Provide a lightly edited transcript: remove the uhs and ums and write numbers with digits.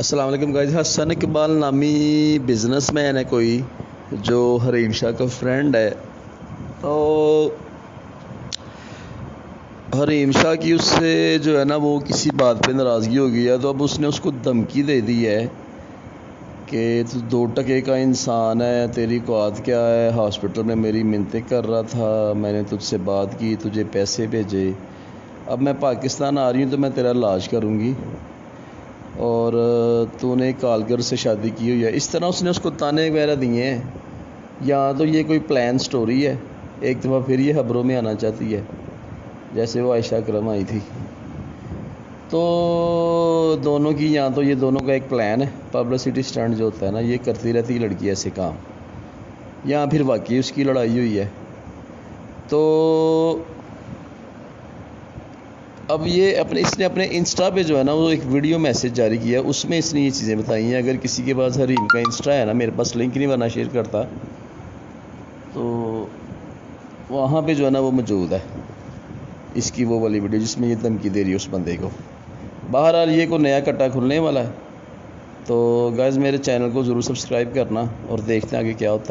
السلام علیکم گائز. حسن اقبال نامی بزنس مین ہے کوئی جو حریم شاہ کا فرینڈ ہے. تو حریم شاہ کی اس سے جو ہے نا وہ کسی بات پہ ناراضگی ہو گئی ہے. تو اب اس نے اس کو دھمکی دے دی ہے کہ تو 2 ٹکے کا انسان ہے, تیری اوقات کیا ہے. ہاسپٹل میں میری منتیں کر رہا تھا, میں نے تجھ سے بات کی, تجھے پیسے بھیجے, اب میں پاکستان آ رہی ہوں تو میں تیرا علاج کروں گی, اور تو نے کالگر سے شادی کی ہوئی ہے. اس طرح اس نے اس کو تانے وغیرہ دیے ہیں. یا تو یہ کوئی پلان سٹوری ہے, ایک دفعہ پھر یہ خبروں میں آنا چاہتی ہے جیسے وہ عائشہ اکرم آئی تھی. تو دونوں کی, یا تو یہ دونوں کا ایک پلان ہے, پبلسٹی اسٹنٹ جو ہوتا ہے نا یہ کرتی رہتی ہے لڑکی ایسے کام, یا پھر واقعی اس کی لڑائی ہوئی ہے. تو اب یہ اس نے اپنے انسٹا پہ جو ہے نا وہ ایک ویڈیو میسج جاری کیا ہے, اس میں اس نے یہ چیزیں بتائی ہیں. اگر کسی کے پاس حریم کا انسٹا ہے نا, میرے پاس لنک نہیں ورنہ شیئر کرتا, تو وہاں پہ جو ہے نا وہ موجود ہے اس کی وہ والی ویڈیو جس میں یہ دھمکی دے رہی ہے اس بندے کو. بہرحال یہ کوئی نیا کٹا کھلنے والا ہے. تو گائز میرے چینل کو ضرور سبسکرائب کرنا اور دیکھتے ہیں آگے کیا ہوتا ہے.